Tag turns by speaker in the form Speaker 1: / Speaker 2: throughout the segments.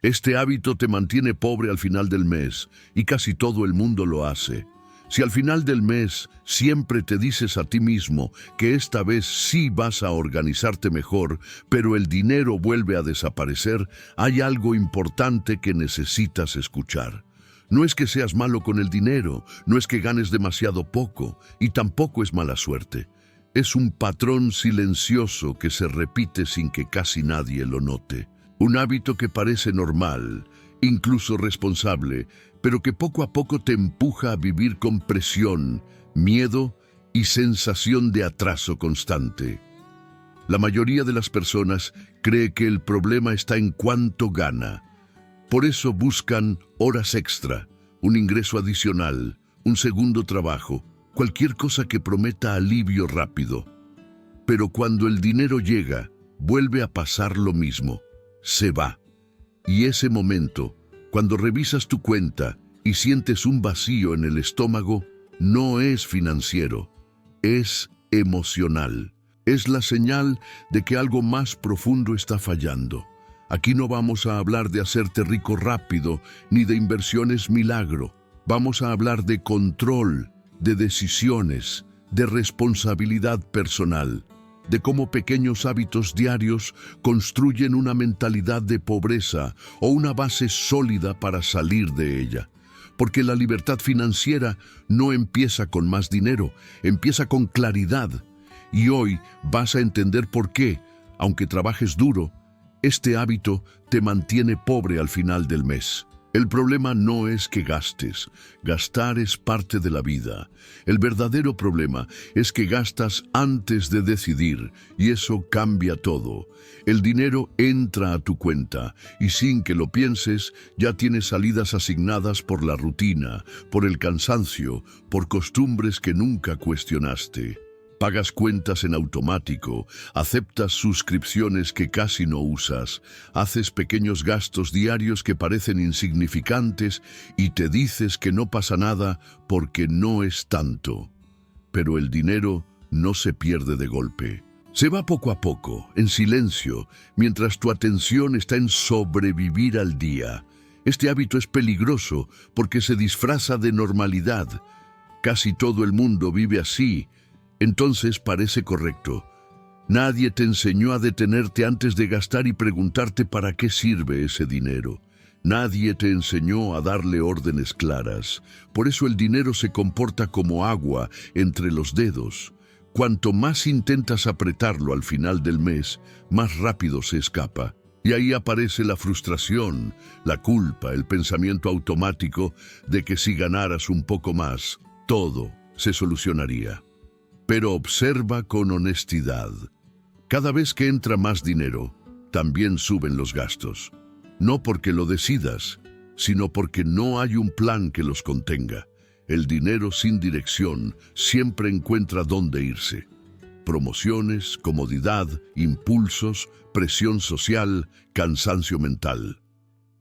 Speaker 1: Este hábito te mantiene pobre al final del mes, y casi todo el mundo lo hace. Si al final del mes siempre te dices a ti mismo que esta vez sí vas a organizarte mejor, pero el dinero vuelve a desaparecer, hay algo importante que necesitas escuchar. No es que seas malo con el dinero, no es que ganes demasiado poco, y tampoco es mala suerte. Es un patrón silencioso que se repite sin que casi nadie lo note. Un hábito que parece normal, incluso responsable, pero que poco a poco te empuja a vivir con presión, miedo y sensación de atraso constante. La mayoría de las personas cree que el problema está en cuánto gana. Por eso buscan horas extra, un ingreso adicional, un segundo trabajo, cualquier cosa que prometa alivio rápido. Pero cuando el dinero llega, vuelve a pasar lo mismo. Se va. Y ese momento, cuando revisas tu cuenta y sientes un vacío en el estómago, no es financiero, es emocional. Es la señal de que algo más profundo está fallando. Aquí no vamos a hablar de hacerte rico rápido, ni de inversiones milagro. Vamos a hablar de control, de decisiones, de responsabilidad personal, de cómo pequeños hábitos diarios construyen una mentalidad de pobreza o una base sólida para salir de ella. Porque la libertad financiera no empieza con más dinero, empieza con claridad. Y hoy vas a entender por qué, aunque trabajes duro, este hábito te mantiene pobre al final del mes. El problema no es que gastes. Gastar es parte de la vida. El verdadero problema es que gastas antes de decidir, y eso cambia todo. El dinero entra a tu cuenta, y sin que lo pienses, ya tienes salidas asignadas por la rutina, por el cansancio, por costumbres que nunca cuestionaste. Pagas cuentas en automático, aceptas suscripciones que casi no usas, haces pequeños gastos diarios que parecen insignificantes y te dices que no pasa nada porque no es tanto. Pero el dinero no se pierde de golpe. Se va poco a poco, en silencio, mientras tu atención está en sobrevivir al día. Este hábito es peligroso porque se disfraza de normalidad. Casi todo el mundo vive así. Entonces parece correcto. Nadie te enseñó a detenerte antes de gastar y preguntarte para qué sirve ese dinero. Nadie te enseñó a darle órdenes claras. Por eso el dinero se comporta como agua entre los dedos. Cuanto más intentas apretarlo al final del mes, más rápido se escapa. Y ahí aparece la frustración, la culpa, el pensamiento automático de que si ganaras un poco más, todo se solucionaría. Pero observa con honestidad. Cada vez que entra más dinero, también suben los gastos. No porque lo decidas, sino porque no hay un plan que los contenga. El dinero sin dirección siempre encuentra dónde irse. Promociones, comodidad, impulsos, presión social, cansancio mental.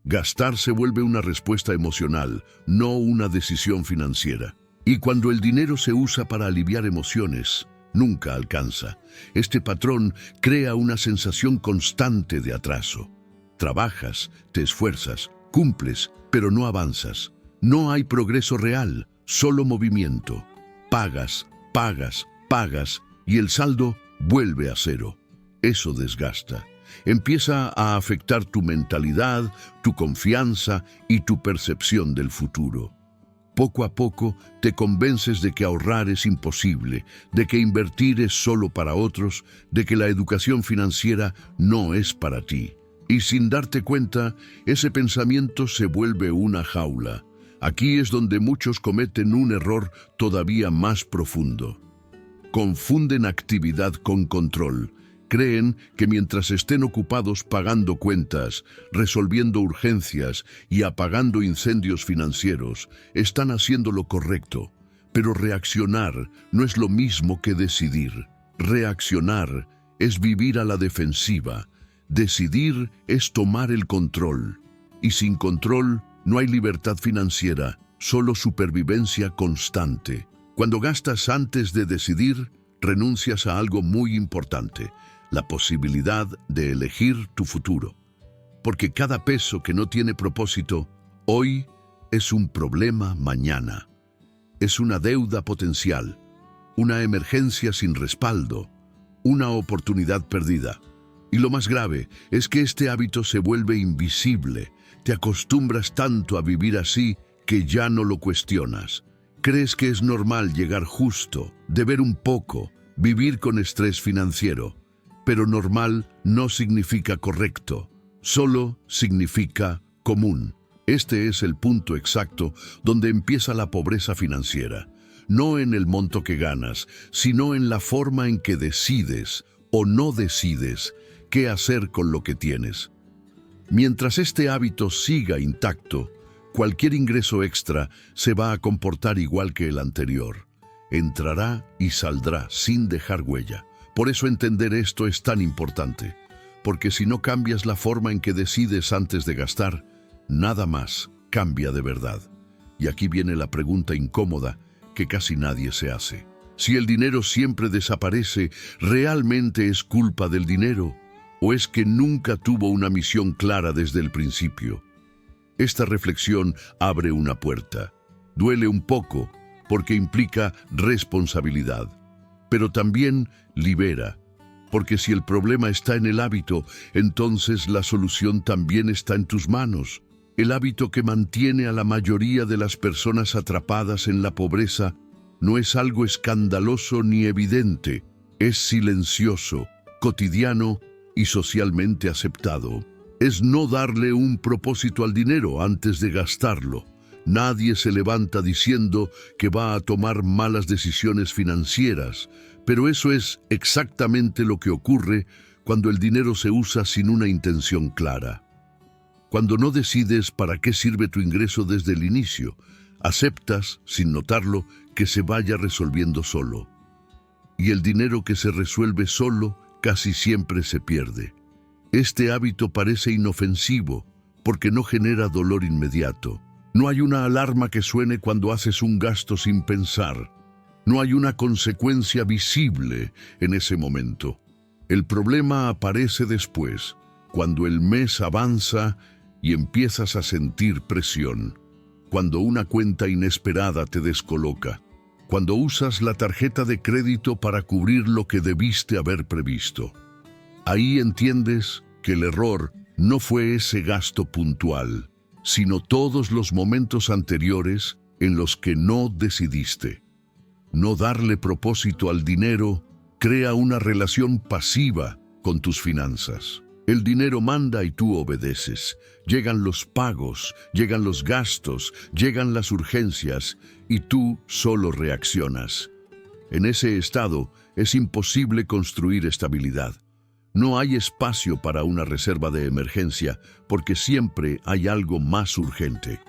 Speaker 1: Gastar se vuelve una respuesta emocional, no una decisión financiera. Y cuando el dinero se usa para aliviar emociones, nunca alcanza. Este patrón crea una sensación constante de atraso. Trabajas, te esfuerzas, cumples, pero no avanzas. No hay progreso real, solo movimiento. Pagas, pagas, pagas, y el saldo vuelve a cero. Eso desgasta. Empieza a afectar tu mentalidad, tu confianza y tu percepción del futuro. Poco a poco te convences de que ahorrar es imposible, de que invertir es solo para otros, de que la educación financiera no es para ti. Y sin darte cuenta, ese pensamiento se vuelve una jaula. Aquí es donde muchos cometen un error todavía más profundo. Confunden actividad con control. Creen que mientras estén ocupados pagando cuentas, resolviendo urgencias y apagando incendios financieros, están haciendo lo correcto. Pero reaccionar no es lo mismo que decidir. Reaccionar es vivir a la defensiva. Decidir es tomar el control. Y sin control no hay libertad financiera, solo supervivencia constante. Cuando gastas antes de decidir, renuncias a algo muy importante: la posibilidad de elegir tu futuro. porque cada peso que no tiene propósito, hoy es un problema mañana. Es una deuda potencial, una emergencia sin respaldo, una oportunidad perdida. Y lo más grave es que este hábito se vuelve invisible. Te acostumbras tanto a vivir así que ya no lo cuestionas. Crees que es normal llegar justo, deber un poco, vivir con estrés financiero. Pero normal no significa correcto, solo significa común. Este es el punto exacto donde empieza la pobreza financiera. No en el monto que ganas, sino en la forma en que decides o no decides qué hacer con lo que tienes. Mientras este hábito siga intacto, cualquier ingreso extra se va a comportar igual que el anterior. Entrará y saldrá sin dejar huella. Por eso entender esto es tan importante, porque si no cambias la forma en que decides antes de gastar, nada más cambia de verdad. Y aquí viene la pregunta incómoda que casi nadie se hace. Si el dinero siempre desaparece, ¿realmente es culpa del dinero? ¿O es que nunca tuvo una misión clara desde el principio? Esta reflexión abre una puerta. Duele un poco porque implica responsabilidad, pero también libera, porque si el problema está en el hábito, entonces la solución también está en tus manos. El hábito que mantiene a la mayoría de las personas atrapadas en la pobreza no es algo escandaloso ni evidente, es silencioso, cotidiano y socialmente aceptado. Es no darle un propósito al dinero antes de gastarlo. Nadie se levanta diciendo que va a tomar malas decisiones financieras, pero eso es exactamente lo que ocurre cuando el dinero se usa sin una intención clara. Cuando no decides para qué sirve tu ingreso desde el inicio, aceptas, sin notarlo, que se vaya resolviendo solo. Y el dinero que se resuelve solo casi siempre se pierde. Este hábito parece inofensivo porque no genera dolor inmediato. No hay una alarma que suene cuando haces un gasto sin pensar. No hay una consecuencia visible en ese momento. El problema aparece después, cuando el mes avanza y empiezas a sentir presión, cuando una cuenta inesperada te descoloca, cuando usas la tarjeta de crédito para cubrir lo que debiste haber previsto. Ahí entiendes que el error no fue ese gasto puntual, sino todos los momentos anteriores en los que no decidiste. No darle propósito al dinero crea una relación pasiva con tus finanzas. El dinero manda y tú obedeces. Llegan los pagos, llegan los gastos, llegan las urgencias y tú solo reaccionas. En ese estado es imposible construir estabilidad. No hay espacio para una reserva de emergencia porque siempre hay algo más urgente.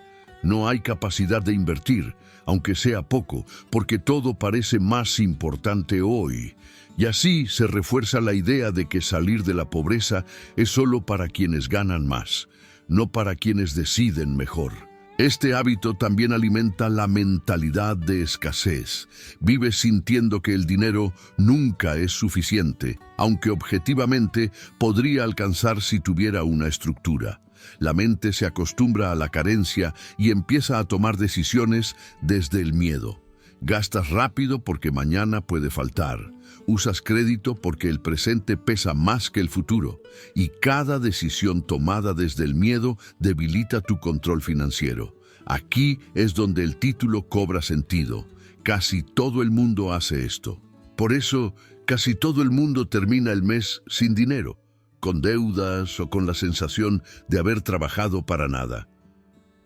Speaker 1: No hay capacidad de invertir, aunque sea poco, porque todo parece más importante hoy. Y así se refuerza la idea de que salir de la pobreza es solo para quienes ganan más, no para quienes deciden mejor. Este hábito también alimenta la mentalidad de escasez. Vives sintiendo que el dinero nunca es suficiente, aunque objetivamente podría alcanzar si tuviera una estructura. La mente se acostumbra a la carencia y empieza a tomar decisiones desde el miedo. Gastas rápido porque mañana puede faltar. Usas crédito porque el presente pesa más que el futuro. Y cada decisión tomada desde el miedo debilita tu control financiero. Aquí es donde el título cobra sentido. Casi todo el mundo hace esto. Por eso, casi todo el mundo termina el mes sin dinero, con deudas o con la sensación de haber trabajado para nada.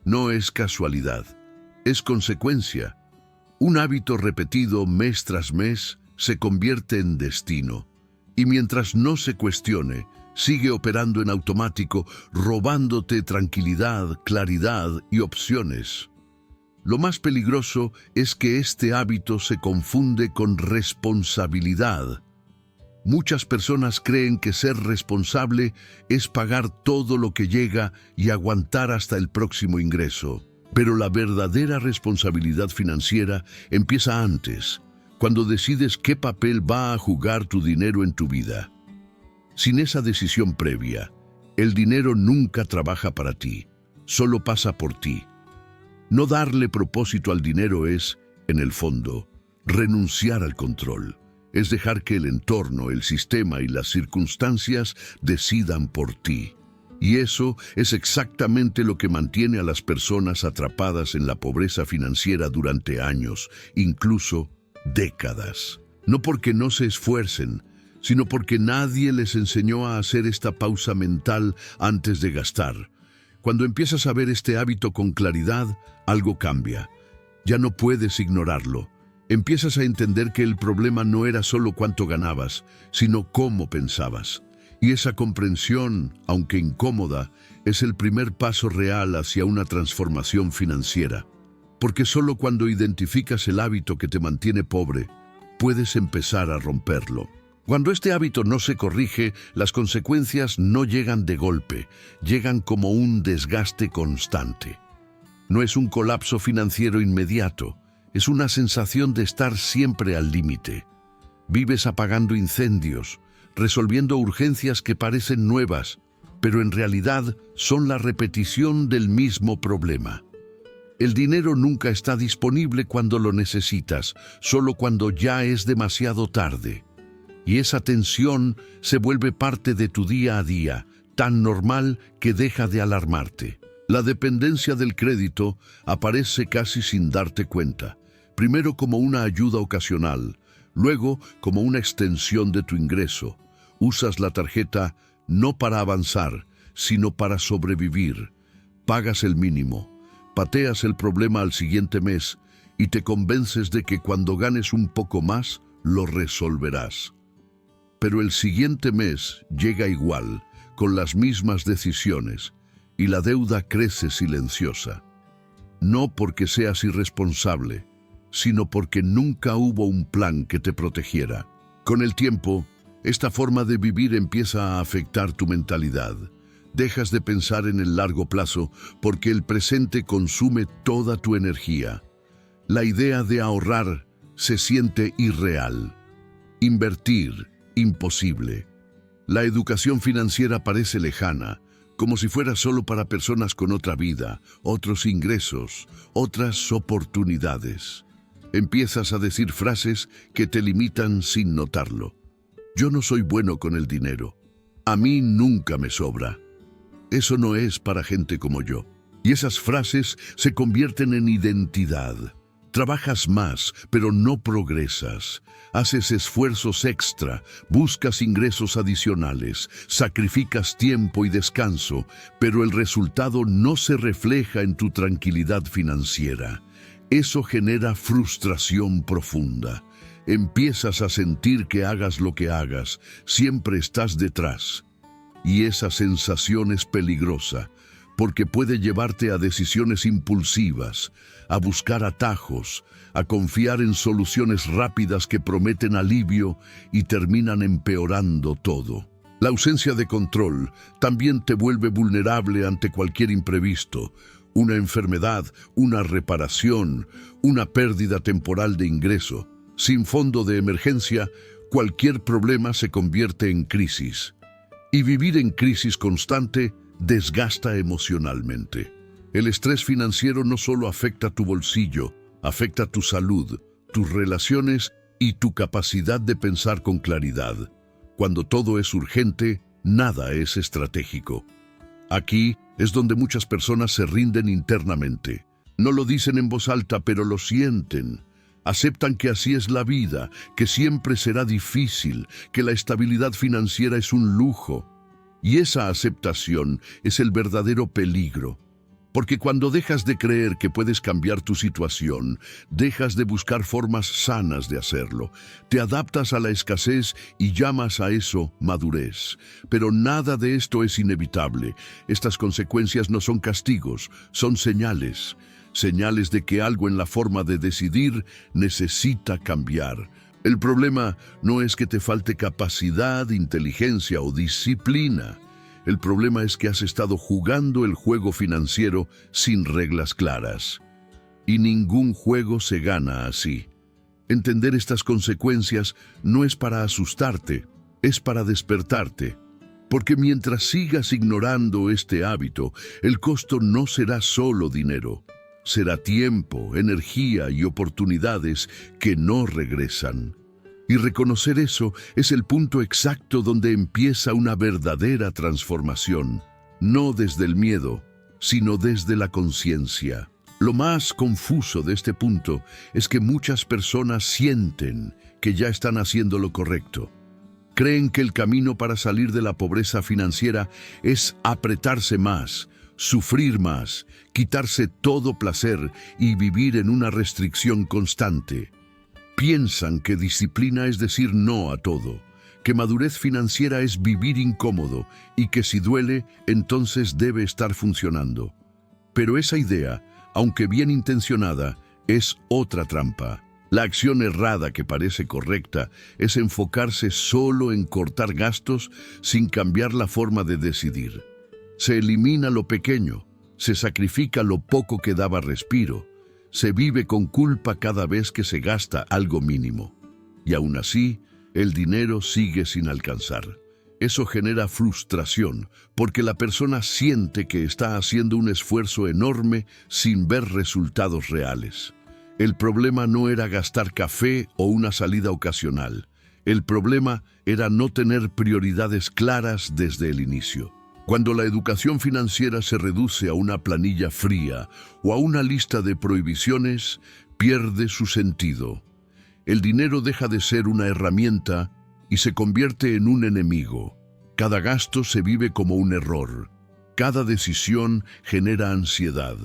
Speaker 1: No es casualidad, es consecuencia. Un hábito repetido mes tras mes se convierte en destino, y mientras no se cuestione, sigue operando en automático, robándote tranquilidad, claridad y opciones. Lo más peligroso es que este hábito se confunde con responsabilidad. Muchas personas creen que ser responsable es pagar todo lo que llega y aguantar hasta el próximo ingreso. Pero la verdadera responsabilidad financiera empieza antes, cuando decides qué papel va a jugar tu dinero en tu vida. Sin esa decisión previa, El dinero nunca trabaja para ti, solo pasa por ti. No darle propósito al dinero es, en el fondo, renunciar al control. Es dejar que el entorno, el sistema y las circunstancias decidan por ti. Y eso es exactamente lo que mantiene a las personas atrapadas en la pobreza financiera durante años, incluso décadas. No porque no se esfuercen, sino porque nadie les enseñó a hacer esta pausa mental antes de gastar. Cuando empiezas a ver este hábito con claridad, algo cambia. Ya no puedes ignorarlo. Empiezas a entender que el problema no era solo cuánto ganabas, sino cómo pensabas. Y esa comprensión, aunque incómoda, es el primer paso real hacia una transformación financiera. Porque solo cuando identificas el hábito que te mantiene pobre, puedes empezar a romperlo. Cuando este hábito no se corrige, las consecuencias no llegan de golpe, llegan como un desgaste constante. No es un colapso financiero inmediato, es una sensación de estar siempre al límite. Vives apagando incendios, resolviendo urgencias que parecen nuevas, pero en realidad son la repetición del mismo problema. El dinero nunca está disponible cuando lo necesitas, solo cuando ya es demasiado tarde. Y esa tensión se vuelve parte de tu día a día, tan normal que deja de alarmarte. La dependencia del crédito aparece casi sin darte cuenta, primero como una ayuda ocasional, luego como una extensión de tu ingreso. Usas la tarjeta no para avanzar, sino para sobrevivir. Pagas el mínimo, pateas el problema al siguiente mes y te convences de que cuando ganes un poco más, lo resolverás. Pero el siguiente mes llega igual, con las mismas decisiones, y la deuda crece silenciosa. No porque seas irresponsable, sino porque nunca hubo un plan que te protegiera. Con el tiempo, esta forma de vivir empieza a afectar tu mentalidad. Dejas de pensar en el largo plazo porque el presente consume toda tu energía. La idea de ahorrar se siente irreal. Invertir, imposible. La educación financiera parece lejana, como si fuera solo para personas con otra vida, otros ingresos, otras oportunidades. Empiezas a decir frases que te limitan sin notarlo. Yo no soy bueno con el dinero. A mí nunca me sobra. Eso no es para gente como yo. Y esas frases se convierten en identidad. Trabajas más, pero no progresas. Haces esfuerzos extra, buscas ingresos adicionales, sacrificas tiempo y descanso, pero el resultado no se refleja en tu tranquilidad financiera. Eso genera frustración profunda. Empiezas a sentir que hagas lo que hagas, siempre estás detrás. Y esa sensación es peligrosa, porque puede llevarte a decisiones impulsivas, a buscar atajos, a confiar en soluciones rápidas que prometen alivio y terminan empeorando todo. La ausencia de control también te vuelve vulnerable ante cualquier imprevisto, una enfermedad, una reparación, una pérdida temporal de ingreso. Sin fondo de emergencia, cualquier problema se convierte en crisis. Y vivir en crisis constante desgasta emocionalmente. El estrés financiero no solo afecta tu bolsillo, afecta tu salud, tus relaciones y tu capacidad de pensar con claridad. Cuando todo es urgente, nada es estratégico. Aquí es donde muchas personas se rinden internamente. No lo dicen en voz alta, pero lo sienten. Aceptan que así es la vida, que siempre será difícil, que la estabilidad financiera es un lujo. Y esa aceptación es el verdadero peligro. Porque cuando dejas de creer que puedes cambiar tu situación, dejas de buscar formas sanas de hacerlo. Te adaptas a la escasez y llamas a eso madurez. Pero nada de esto es inevitable. Estas consecuencias no son castigos, son señales. Señales de que algo en la forma de decidir necesita cambiar. El problema no es que te falte capacidad, inteligencia o disciplina. El problema es que has estado jugando el juego financiero sin reglas claras. Y ningún juego se gana así. Entender estas consecuencias no es para asustarte, es para despertarte. Porque mientras sigas ignorando este hábito, el costo no será solo dinero. Será tiempo, energía y oportunidades que no regresan. Y reconocer eso es el punto exacto donde empieza una verdadera transformación. No desde el miedo, sino desde la conciencia. Lo más confuso de este punto es que muchas personas sienten que ya están haciendo lo correcto. Creen que el camino para salir de la pobreza financiera es apretarse más, sufrir más, quitarse todo placer y vivir en una restricción constante. Piensan que disciplina es decir no a todo, que madurez financiera es vivir incómodo y que si duele, entonces debe estar funcionando. Pero esa idea, aunque bien intencionada, es otra trampa. La acción errada que parece correcta es enfocarse solo en cortar gastos sin cambiar la forma de decidir. Se elimina lo pequeño, se sacrifica lo poco que daba respiro, se vive con culpa cada vez que se gasta algo mínimo. Y aún así, el dinero sigue sin alcanzar. Eso genera frustración, porque la persona siente que está haciendo un esfuerzo enorme sin ver resultados reales. El problema no era gastar café o una salida ocasional. El problema era no tener prioridades claras desde el inicio. Cuando la educación financiera se reduce a una planilla fría o a una lista de prohibiciones, pierde su sentido. El dinero deja de ser una herramienta y se convierte en un enemigo. Cada gasto se vive como un error. Cada decisión genera ansiedad.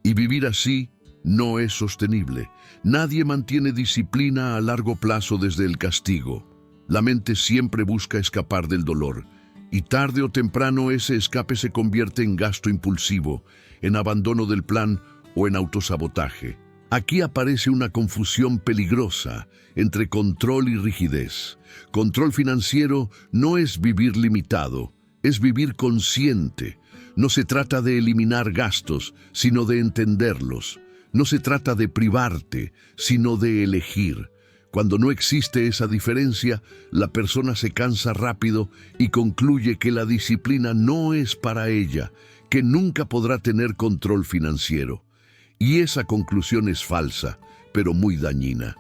Speaker 1: Y vivir así no es sostenible. Nadie mantiene disciplina a largo plazo desde el castigo. La mente siempre busca escapar del dolor, y tarde o temprano ese escape se convierte en gasto impulsivo, en abandono del plan o en autosabotaje. Aquí aparece una confusión peligrosa entre control y rigidez. Control financiero no es vivir limitado, es vivir consciente. No se trata de eliminar gastos, sino de entenderlos. No se trata de privarte, sino de elegir. Cuando no existe esa diferencia, la persona se cansa rápido y concluye que la disciplina no es para ella, que nunca podrá tener control financiero. Y esa conclusión es falsa, pero muy dañina.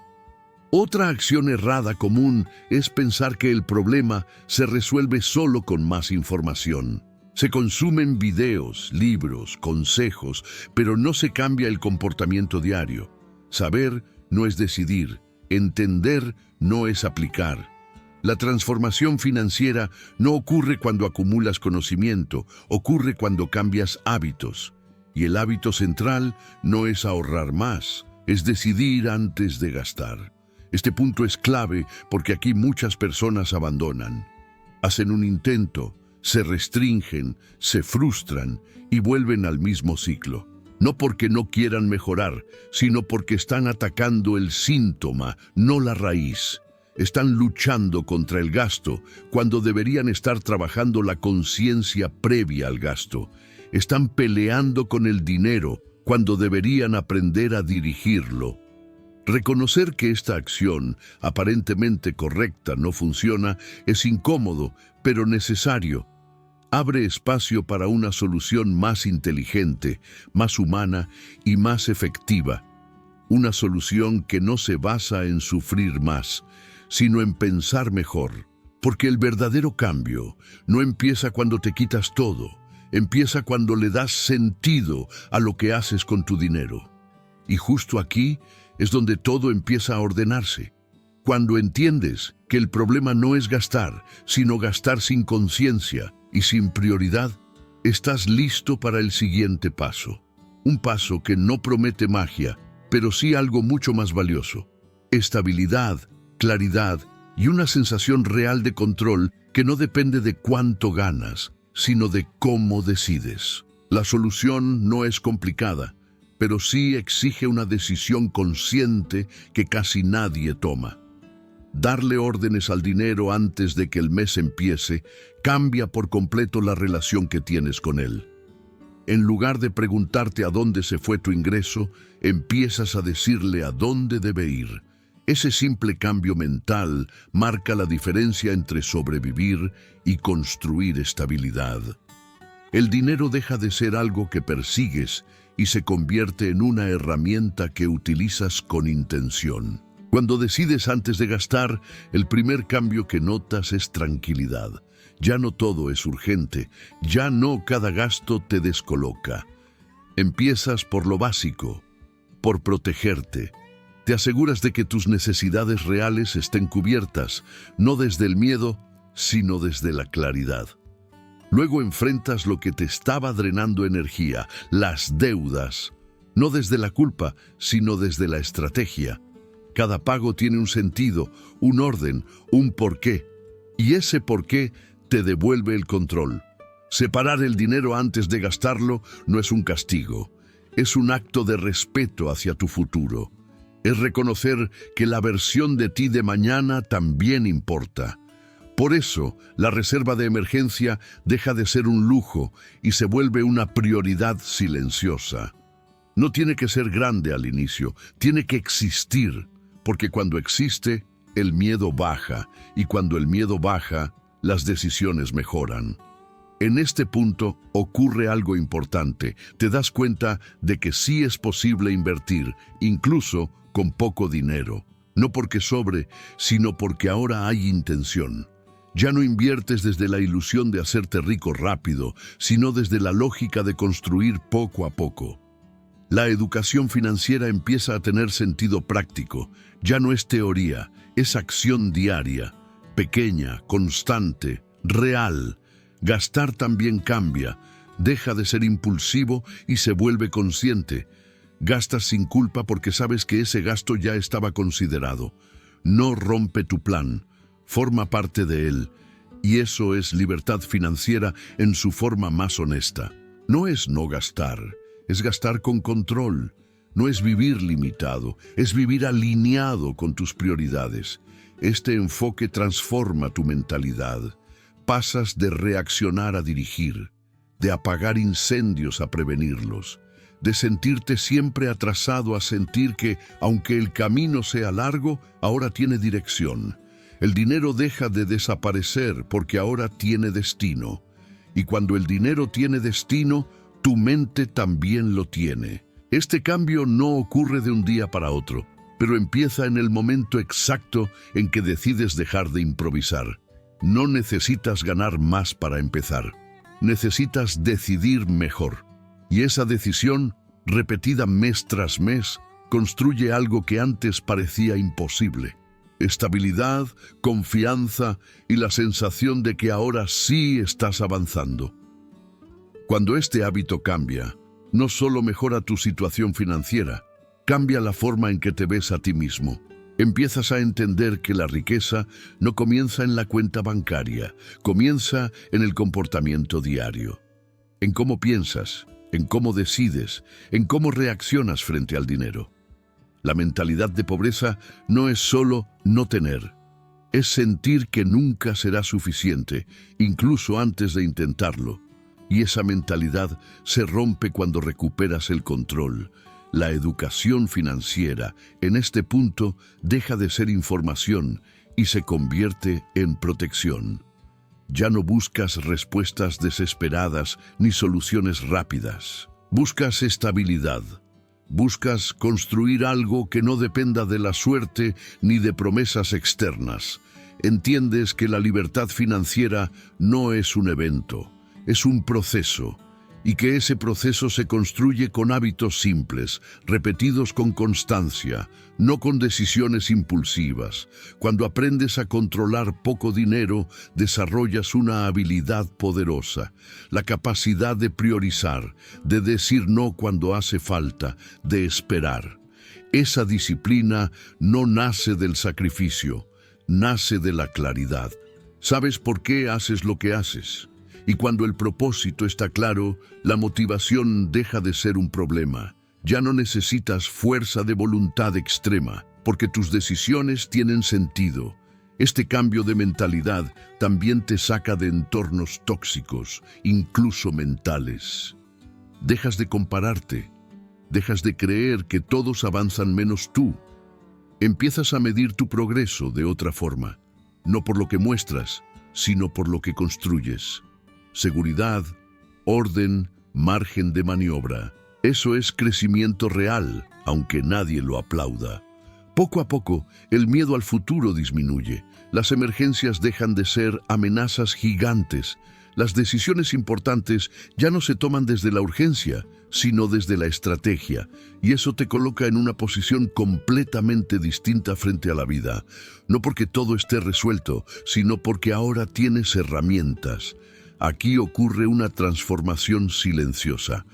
Speaker 1: Otra acción errada común es pensar que el problema se resuelve solo con más información. Se consumen videos, libros, consejos, pero no se cambia el comportamiento diario. Saber no es decidir, entender no es aplicar. La transformación financiera no ocurre cuando acumulas conocimiento, ocurre cuando cambias hábitos. Y el hábito central no es ahorrar más, es decidir antes de gastar. Este punto es clave porque aquí muchas personas abandonan. Hacen un intento, se restringen, se frustran y vuelven al mismo ciclo. No porque no quieran mejorar, sino porque están atacando el síntoma, no la raíz. Están luchando contra el gasto cuando deberían estar trabajando la conciencia previa al gasto. Están peleando con el dinero cuando deberían aprender a dirigirlo. Reconocer que esta acción, aparentemente correcta, no funciona, es incómodo, pero necesario. Abre espacio para una solución más inteligente, más humana y más efectiva. Una solución que no se basa en sufrir más, sino en pensar mejor. Porque el verdadero cambio no empieza cuando te quitas todo, empieza cuando le das sentido a lo que haces con tu dinero. Y justo aquí es donde todo empieza a ordenarse. Cuando entiendes que el problema no es gastar, sino gastar sin conciencia y sin prioridad, estás listo para el siguiente paso. Un paso que no promete magia, pero sí algo mucho más valioso. Estabilidad, claridad y una sensación real de control que no depende de cuánto ganas, sino de cómo decides. La solución no es complicada, pero sí exige una decisión consciente que casi nadie toma. Darle órdenes al dinero antes de que el mes empiece cambia por completo la relación que tienes con él. En lugar de preguntarte a dónde se fue tu ingreso, empiezas a decirle a dónde debe ir. Ese simple cambio mental marca la diferencia entre sobrevivir y construir estabilidad. El dinero deja de ser algo que persigues y se convierte en una herramienta que utilizas con intención. Cuando decides antes de gastar, el primer cambio que notas es tranquilidad. Ya no todo es urgente, ya no cada gasto te descoloca. Empiezas por lo básico, por protegerte. Te aseguras de que tus necesidades reales estén cubiertas, no desde el miedo, sino desde la claridad. Luego enfrentas lo que te estaba drenando energía, las deudas, no desde la culpa, sino desde la estrategia. Cada pago tiene un sentido, un orden, un porqué, y ese porqué te devuelve el control. Separar el dinero antes de gastarlo no es un castigo, es un acto de respeto hacia tu futuro. Es reconocer que la versión de ti de mañana también importa. Por eso, la reserva de emergencia deja de ser un lujo y se vuelve una prioridad silenciosa. No tiene que ser grande al inicio, tiene que existir, porque cuando existe, el miedo baja, y cuando el miedo baja, las decisiones mejoran. En este punto ocurre algo importante. Te das cuenta de que sí es posible invertir, incluso con poco dinero. No porque sobre, sino porque ahora hay intención. Ya no inviertes desde la ilusión de hacerte rico rápido, sino desde la lógica de construir poco a poco. La educación financiera empieza a tener sentido práctico. Ya no es teoría, es acción diaria, pequeña, constante, real. Gastar también cambia, deja de ser impulsivo y se vuelve consciente. Gastas sin culpa porque sabes que ese gasto ya estaba considerado. No rompe tu plan, forma parte de él. Y eso es libertad financiera en su forma más honesta. No es no gastar, es gastar con control. No es vivir limitado, es vivir alineado con tus prioridades. Este enfoque transforma tu mentalidad. Pasas de reaccionar a dirigir, de apagar incendios a prevenirlos, de sentirte siempre atrasado a sentir que, aunque el camino sea largo, ahora tiene dirección. El dinero deja de desaparecer porque ahora tiene destino. Y cuando el dinero tiene destino, tu mente también lo tiene. Este cambio no ocurre de un día para otro, pero empieza en el momento exacto en que decides dejar de improvisar. No necesitas ganar más para empezar. Necesitas decidir mejor. Y esa decisión, repetida mes tras mes, construye algo que antes parecía imposible. Estabilidad, confianza y la sensación de que ahora sí estás avanzando. Cuando este hábito cambia, no solo mejora tu situación financiera, cambia la forma en que te ves a ti mismo. Empiezas a entender que la riqueza no comienza en la cuenta bancaria, comienza en el comportamiento diario. En cómo piensas, en cómo decides, en cómo reaccionas frente al dinero. La mentalidad de pobreza no es solo no tener, es sentir que nunca será suficiente, incluso antes de intentarlo. Y esa mentalidad se rompe cuando recuperas el control. La educación financiera, en este punto, deja de ser información y se convierte en protección. Ya no buscas respuestas desesperadas ni soluciones rápidas. Buscas estabilidad. Buscas construir algo que no dependa de la suerte ni de promesas externas. Entiendes que la libertad financiera no es un evento, es un proceso, y que ese proceso se construye con hábitos simples, repetidos con constancia, no con decisiones impulsivas. Cuando aprendes a controlar poco dinero, desarrollas una habilidad poderosa, la capacidad de priorizar, de decir no cuando hace falta, de esperar. Esa disciplina no nace del sacrificio, nace de la claridad. ¿Sabes por qué haces lo que haces? Y cuando el propósito está claro, la motivación deja de ser un problema. Ya no necesitas fuerza de voluntad extrema, porque tus decisiones tienen sentido. Este cambio de mentalidad también te saca de entornos tóxicos, incluso mentales. Dejas de compararte, dejas de creer que todos avanzan menos tú. Empiezas a medir tu progreso de otra forma, no por lo que muestras, sino por lo que construyes. Seguridad, orden, margen de maniobra. Eso es crecimiento real, aunque nadie lo aplauda. Poco a poco, el miedo al futuro disminuye. Las emergencias dejan de ser amenazas gigantes. Las decisiones importantes ya no se toman desde la urgencia, sino desde la estrategia, y eso te coloca en una posición completamente distinta frente a la vida. No porque todo esté resuelto, sino porque ahora tienes herramientas. Aquí ocurre una transformación silenciosa.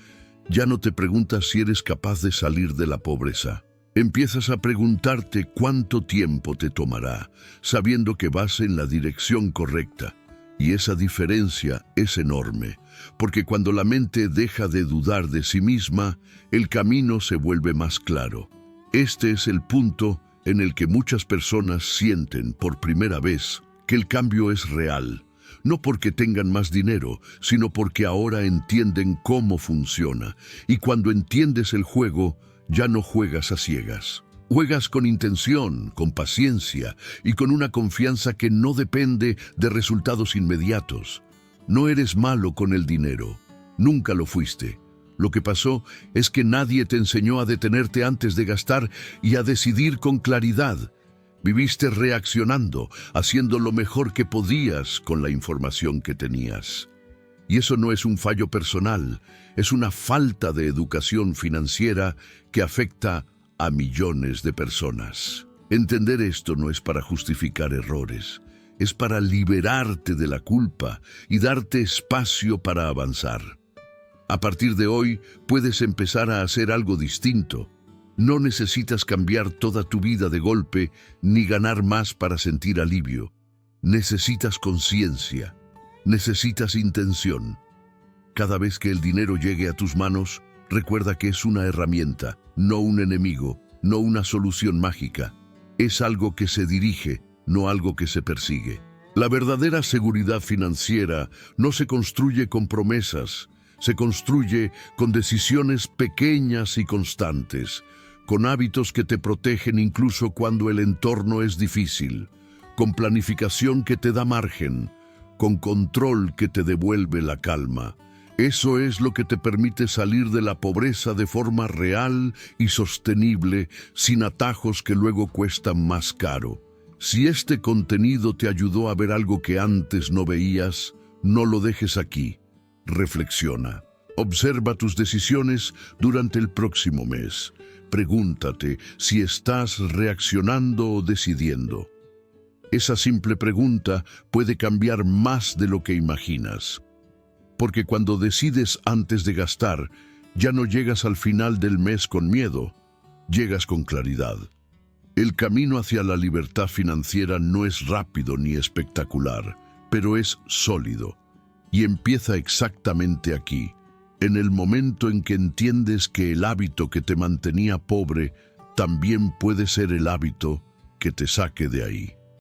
Speaker 1: Ya no te preguntas si eres capaz de salir de la pobreza. Empiezas a preguntarte cuánto tiempo te tomará, sabiendo que vas en la dirección correcta. Y esa diferencia es enorme, porque cuando la mente deja de dudar de sí misma, el camino se vuelve más claro. Este es el punto en el que muchas personas sienten por primera vez que el cambio es real. No porque tengan más dinero, sino porque ahora entienden cómo funciona. Y cuando entiendes el juego, ya no juegas a ciegas. Juegas con intención, con paciencia y con una confianza que no depende de resultados inmediatos. No eres malo con el dinero. Nunca lo fuiste. Lo que pasó es que nadie te enseñó a detenerte antes de gastar y a decidir con claridad. Viviste reaccionando, haciendo lo mejor que podías con la información que tenías. Y eso no es un fallo personal, es una falta de educación financiera que afecta a millones de personas. Entender esto no es para justificar errores, es para liberarte de la culpa y darte espacio para avanzar. A partir de hoy, puedes empezar a hacer algo distinto. No necesitas cambiar toda tu vida de golpe ni ganar más para sentir alivio. Necesitas conciencia, necesitas intención. Cada vez que el dinero llegue a tus manos, recuerda que es una herramienta, no un enemigo, no una solución mágica. Es algo que se dirige, no algo que se persigue. La verdadera seguridad financiera no se construye con promesas, se construye con decisiones pequeñas y constantes, con hábitos que te protegen incluso cuando el entorno es difícil, con planificación que te da margen, con control que te devuelve la calma. Eso es lo que te permite salir de la pobreza de forma real y sostenible, sin atajos que luego cuestan más caro. Si este contenido te ayudó a ver algo que antes no veías, no lo dejes aquí. Reflexiona. Observa tus decisiones durante el próximo mes. Pregúntate si estás reaccionando o decidiendo. Esa simple pregunta puede cambiar más de lo que imaginas. Porque cuando decides antes de gastar, ya no llegas al final del mes con miedo, llegas con claridad. El camino hacia la libertad financiera no es rápido ni espectacular, pero es sólido. Y empieza exactamente aquí, en el momento en que entiendes que el hábito que te mantenía pobre también puede ser el hábito que te saque de ahí.